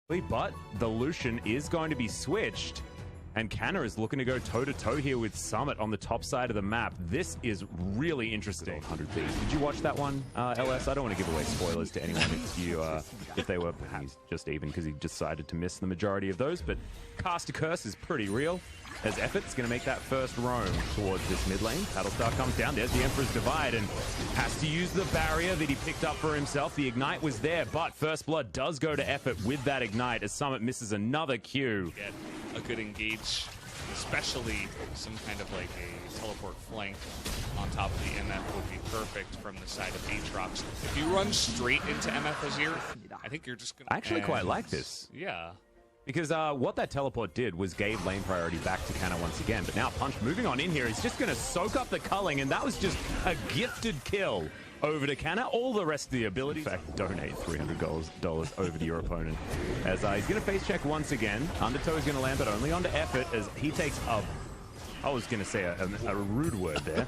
But the Lucian is going to be switched. And Canna is looking to go toe-to-toe here with Summit on the top side of the map. This is really interesting. 100 Thieves. Did you watch that one, LS? I don't want to give away spoilers to anyone if they were perhaps just even because he decided to miss the majority of those. But Cast a Curse is pretty real. As Effort's going to make that first roam towards this mid lane. Battlestar comes down. There's the Emperor's Divide and has to use the barrier that he picked up for himself. The Ignite was there, but First Blood does go to Effort with that Ignite as Summit misses another Q. Get a good engage, especially some kind of like a teleport flank on top of the MF would be perfect from the side of Aatrox. If you run straight into MF Azir, I think you're just going to... I actually quite like this. Yeah. Because what that teleport did was gave lane priority back to Canna once again. But now Punch moving on in here is just going to soak up the culling, and that was just a gifted kill over to Canna. All the rest of the abilities. In fact, donate $300 over to your opponent. As he's going to face check once again. Undertow is going to land, but only onto Effort as he takes a... I was going to say a rude word there.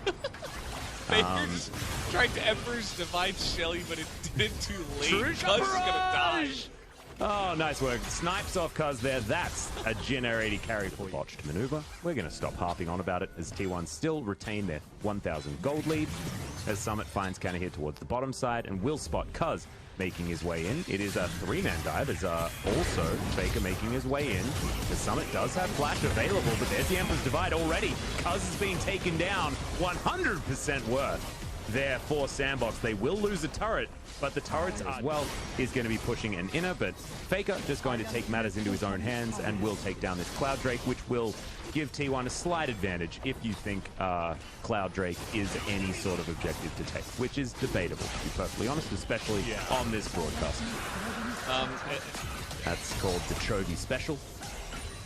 Fakers tried to Emperor's Divide Shelly, but it did too late. Cuz is going to die. Oh, nice work. Snipes off Cuz there. That's a Gen 80 carry for botched maneuver. We're going to stop harping on about it as T1 still retain their 1,000 gold lead. As Summit finds Canna here towards the bottom side and will spot Cuz making his way in. It is a 3-man dive. There's also Faker making his way in. The Summit does have Flash available, but there's the Emperor's Divide already. Cuz is being taken down. 100% worth there for Sandbox. They will lose a turret, but the turrets as well is going to be pushing an inner, but Faker just going to take matters into his own hands and will take down this Cloud Drake, which will give T1 a slight advantage if you think Cloud Drake is any sort of objective to take, which is debatable, to be perfectly honest, especially on this broadcast. That's called the Chogi Special.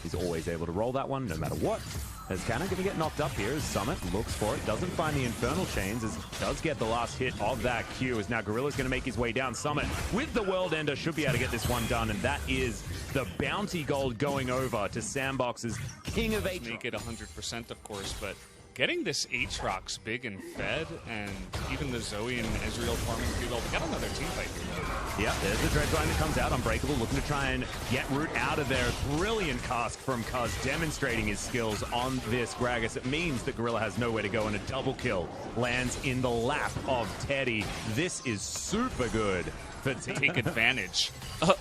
He's always able to roll that one, no matter what. As Canna going to get knocked up here as Summit looks for it, doesn't find the Infernal Chains, as does get the last hit of that Q, as now Gorilla's going to make his way down. Summit with the World Ender should be able to get this one done, and that is the bounty gold going over to Sandbox's King of Aatrox. Make it 100%, of course, but getting this Aatrox big and fed, and even the Zoe and Ezreal farming pretty well. We got another team fight here, though. Yeah, there's the Dreadvine that comes out. Unbreakable looking to try and get Root out of there. Brilliant cast from Cuz, demonstrating his skills on this Gragas. It means that Gorilla has nowhere to go, and a double kill lands in the lap of Teddy. This is super good for take advantage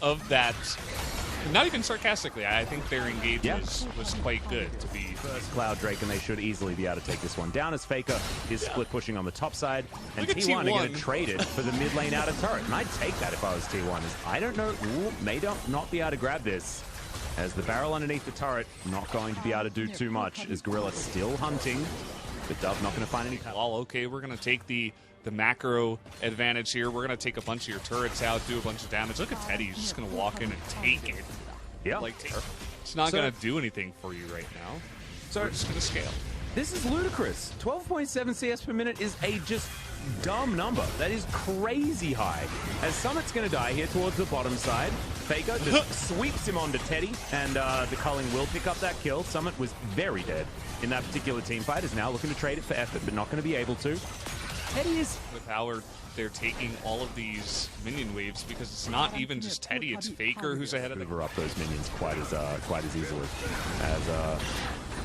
of that. Not even sarcastically, I think their engage was quite good to be first Cloud Drake, and they should easily be able to take this one down as Faker is split pushing on the top side, and T1 are going to trade it for the mid lane outer turret, and I'd take that if I was T1. As I don't know, may not be able to grab this, as the barrel underneath the turret not going to be able to do too much, as Gorilla still hunting, but Dove not going to find any power. Well, okay, we're going to take the macro advantage here. We're going to take a bunch of your turrets out, do a bunch of damage. Look at Teddy. He's just going to walk in and take it. Yeah. Like, it's not going to do anything for you right now. So we're just going to scale. This is ludicrous. 12.7 CS per minute is a just dumb number. That is crazy high. As Summit's going to die here towards the bottom side, Faker just sweeps him onto Teddy, and the culling will pick up that kill. Summit was very dead in that particular team fight, is now looking to trade it for effort, but not going to be able to. Teddy is... With Howard, they're taking all of these minion waves because it's not even just Teddy, it's Faker who's ahead of them. Up those minions quite as easily. As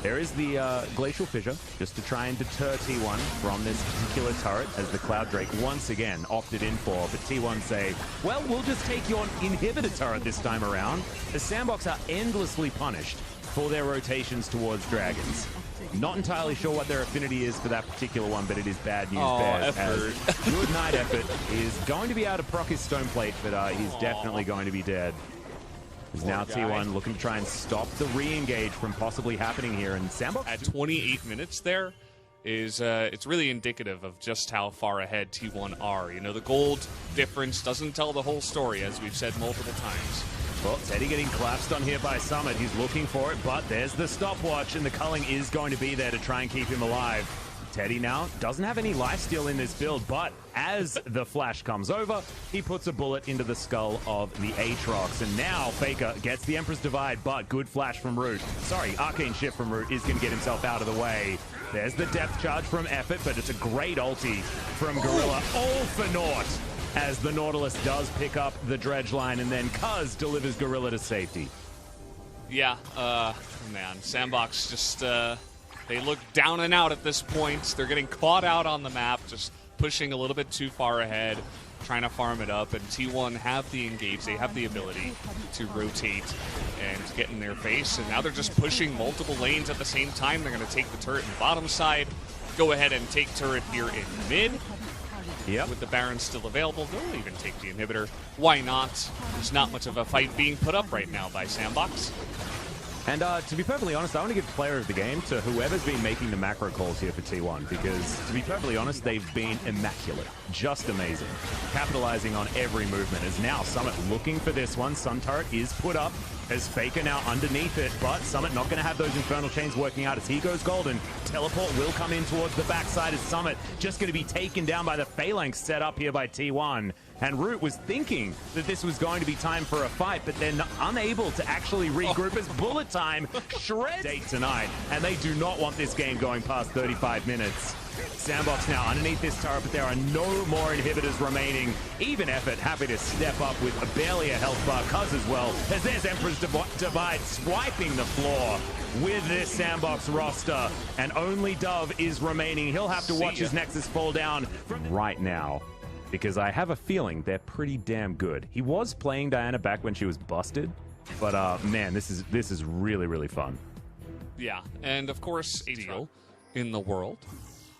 there is the Glacial Fissure, just to try and deter T1 from this particular turret, as the Cloud Drake once again opted in for, but T1 say, well, we'll just take your inhibitor turret this time around. The Sandbox are endlessly punished for their rotations towards dragons. Not entirely sure what their affinity is for that particular one, but it is bad news bears. As Good Night Effort is going to be able to proc his stone plate, but he's definitely going to be dead. Is now T1 looking to try and stop the re-engage from possibly happening here, and Sandbox at 28 minutes there is it's really indicative of just how far ahead T1 are. You know, the gold difference doesn't tell the whole story, as we've said multiple times. Well, Teddy getting collapsed on here by Summit. He's looking for it, but there's the stopwatch, and the culling is going to be there to try and keep him alive. Teddy now doesn't have any lifesteal in this build, but as the flash comes over, he puts a bullet into the skull of the Aatrox, and now Faker gets the Emperor's Divide, but good flash from Root. Sorry, Arcane Shift from Root is going to get himself out of the way. There's the depth charge from Effort, but it's a great ulti from Gorilla. All for naught. as the Nautilus does pick up the dredge line, and then Cuz delivers Gorilla to safety. Yeah, man, Sandbox just, they look down and out at this point. They're getting caught out on the map, just pushing a little bit too far ahead, trying to farm it up, and T1 have the engage. They have the ability to rotate and get in their face, and now they're just pushing multiple lanes at the same time. They're going to take the turret in the bottom side, go ahead and take turret here in mid. Yep. With the Baron still available, they'll even take the inhibitor. Why not? There's not much of a fight being put up right now by Sandbox. And to be perfectly honest, I want to give player of the game to whoever's been making the macro calls here for T1, because to be perfectly honest, they've been immaculate. Just amazing. Capitalizing on every movement. As now Summit looking for this one. Sun turret is put up as Faker now underneath it, but Summit not going to have those Infernal Chains working out as he goes golden. Teleport will come in towards the backside as Summit just going to be taken down by the Phalanx set up here by T1. And Root was thinking that this was going to be time for a fight, but they're unable to actually regroup as Bullet Time shreds date tonight, and they do not want this game going past 35 minutes. Sandbox now underneath this turret, but there are no more inhibitors remaining. Even Effort happy to step up with barely a health bar. Cuz as well, as there's Emperor's Divide swiping the floor with this Sandbox roster, and only Dove is remaining. He'll have to watch his Nexus fall down right now, because I have a feeling they're pretty damn good. He was playing Diana back when she was busted, but man, this is really, really fun. Yeah, and of course, Deal in the world.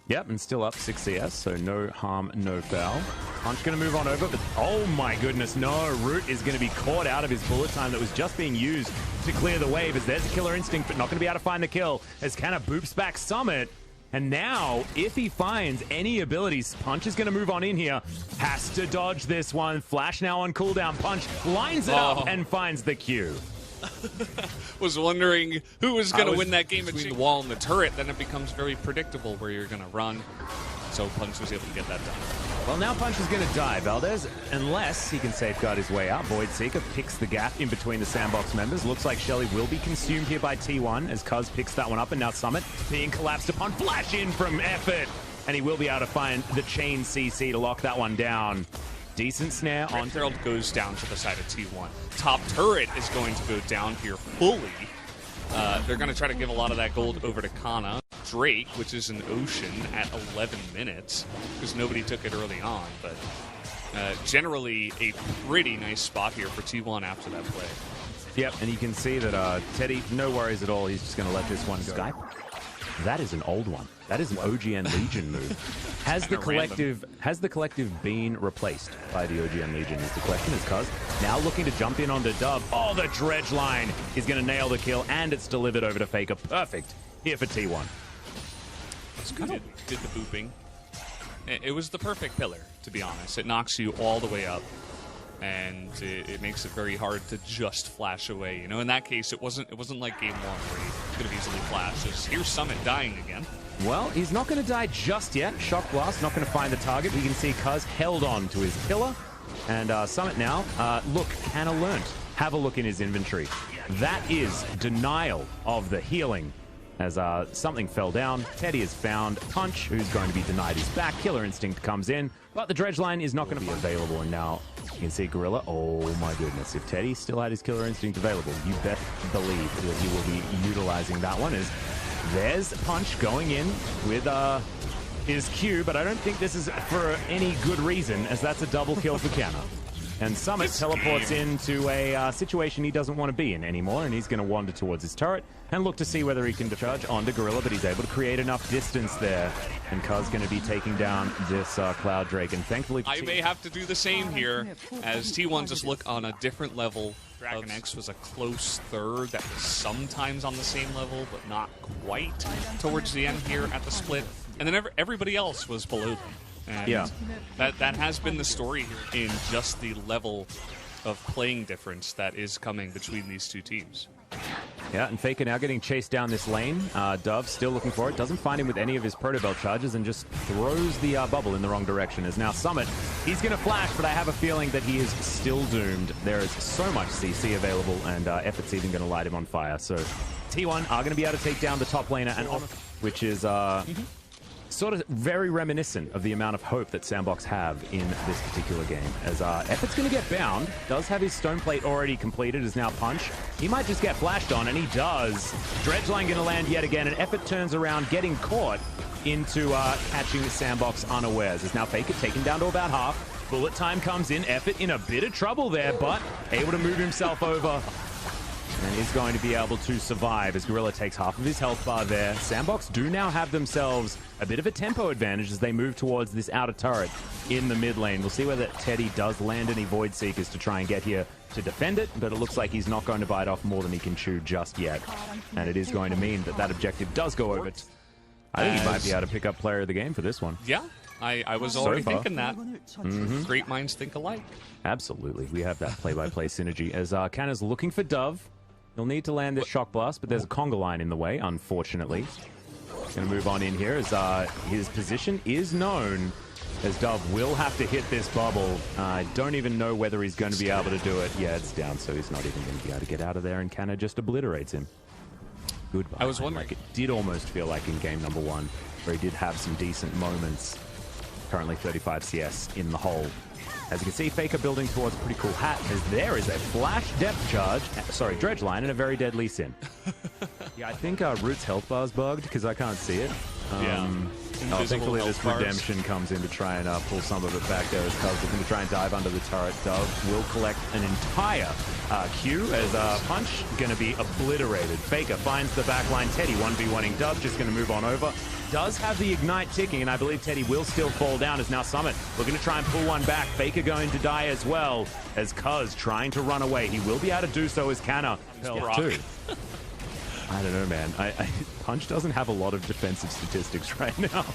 Yep, and still up 6 CS, so no harm, no foul. Punch going to move on over, but oh my goodness, no. Root is going to be caught out of his bullet time that was just being used to clear the wave, as there's a Killer Instinct, but not going to be able to find the kill, as Canna boops back Summit. And now, if he finds any abilities, Punch is going to move on in here. Has to dodge this one. Flash now on cooldown. Punch lines it up and finds the Q. Was wondering who was going to win that game between the wall and the turret. Then it becomes very predictable where you're going to run. So Punch was able to get that done. Well, now Punch is going to die, Valdez, unless he can safeguard his way out. Void Seeker picks the gap in between the Sandbox members. Looks like Shelly will be consumed here by T1 as Cuz picks that one up, and now Summit being collapsed upon. Flash in from Effort, and he will be able to find the chain CC to lock that one down. Decent snare on. Herald goes down to the side of T1. Top turret is going to go down here fully. They're going to try to give a lot of that gold over to Kana. Drake, which is an Ocean at 11 minutes, because nobody took it early on. But generally a pretty nice spot here for T1 after that play. Yep, and you can see that Teddy, no worries at all. He's just going to let this one go. Skype? That is an old one. That is an OGN Legion move. Has the collective been replaced by the OGN Legion is the question. Is Cuz now looking to jump in onto Dub. Oh, the dredge line is going to nail the kill, and it's delivered over to Faker. Perfect here for T1. It's good. It did the booping. It was the perfect pillar, to be honest. It knocks you all the way up, and it makes it very hard to just flash away. You know, in that case, it wasn't like game one where you could have easily flashed. Here's Summit dying again. Well, he's not going to die just yet. Shock Blast not going to find the target. We can see Cuz held on to his pillar, and Summit now. Look, Canna learnt. Have a look in his inventory. That is denial of the healing. As something fell down, Teddy has found Punch, who's going to be denied his back. Killer Instinct comes in, but the dredge line is not going to be available. And now you can see Gorilla. Oh my goodness! If Teddy still had his Killer Instinct available, you best believe that he will be utilizing that one. As there's Punch going in with his Q, but I don't think this is for any good reason, as that's a double kill for Canna. And Summit teleports into a situation he doesn't want to be in anymore, and he's going to wander towards his turret and look to see whether he can charge onto Gorilla, but he's able to create enough distance there. And Cuz going to be taking down this Cloud Drake, and thankfully... I may have to do the same here, as T1 just look on a different level. Dragon X was a close third that was sometimes on the same level, but not quite towards the end here at the split. And then everybody else was below them. And yeah, that has been the story in just the level of playing difference that is coming between these two teams. Yeah, and Faker now getting chased down this lane. Dove still looking for it. Doesn't find him with any of his Proto Belt charges and just throws the bubble in the wrong direction. As now Summit, he's going to flash, but I have a feeling that he is still doomed. There is so much CC available, and Effort's even going to light him on fire. So T1 are going to be able to take down the top laner, and off, which is... sort of very reminiscent of the amount of hope that Sandbox have in this particular game. As Effort's going to get bound, does have his stone plate already completed, is now Punch. He might just get flashed on, and he does. Dredgeline going to land yet again, and Effort turns around, getting caught into catching the Sandbox unawares. Is now Faker taken down to about half. Bullet time comes in. Effort in a bit of trouble there, but able to move himself over. And is going to be able to survive as Gorilla takes half of his health bar there. Sandbox do now have themselves a bit of a tempo advantage as they move towards this outer turret in the mid lane. We'll see whether Teddy does land any Void Seekers to try and get here to defend it, but it looks like he's not going to bite off more than he can chew just yet. And it is going to mean that that objective does go over. I think he might be able to pick up player of the game for this one. Yeah, I was already thinking that. Great minds think alike. Absolutely. We have that play-by-play synergy as Canna's looking for Dove. He'll need to land this shock blast, but there's a conga line in the way, unfortunately. Going to move on in here as his position is known, as Dove will have to hit this bubble. I don't even know whether he's going to be able to do it. Yeah, it's down, so he's not even going to be able to get out of there, and Canna just obliterates him. Goodbye. I was wondering. Like, it did almost feel like in game number 1, where he did have some decent moments. Currently 35 CS in the hole. As you can see, Faker building towards a pretty cool hat, as there is a flash depth charge, dredge line, and a very deadly sin. Yeah, I think Root's health bar's bugged, because I can't see it. Thankfully this redemption comes in to try and pull some of it back there, as Cubs looking to try and dive under the turret. Dove will collect an entire Q, as Punch going to be obliterated. Faker finds the back line. Teddy 1v1ing Dove, just going to move on over. Does have the ignite ticking, and I believe Teddy will still fall down as now Summit looking to try and pull one back. Faker going to die as well, as Cuz trying to run away. He will be able to do so as Canna too. I don't know, man. Punch doesn't have a lot of defensive statistics right now.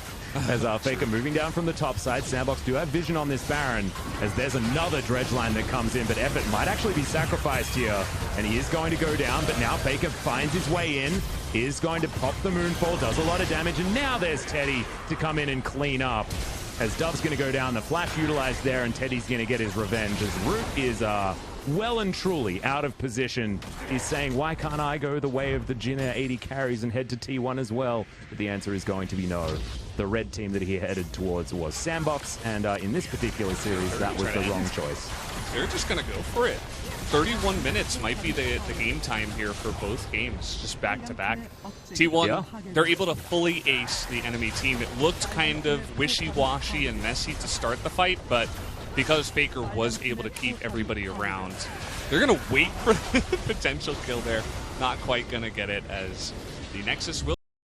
As Faker moving down from the top side. Sandbox do have vision on this Baron, as there's another dredge line that comes in, but Effort might actually be sacrificed here, and he is going to go down, but now Faker finds his way in, is going to pop the Moonfall, does a lot of damage, and now there's Teddy to come in and clean up. As Dove's going to go down, the flash utilized there, and Teddy's going to get his revenge, as Root is well and truly out of position. He's saying, why can't I go the way of the Jinna 80 carries and head to T1 as well? But the answer is going to be no. The red team that he headed towards was Sandbox, and in this particular series, that was the wrong choice. They're just going to go for it. 31 minutes might be the game time here for both games, just back-to-back. T1, they're able to fully ace the enemy team. It looked kind of wishy-washy and messy to start the fight, but because Faker was able to keep everybody around, they're going to wait for the potential kill there. Not quite going to get it, as the Nexus will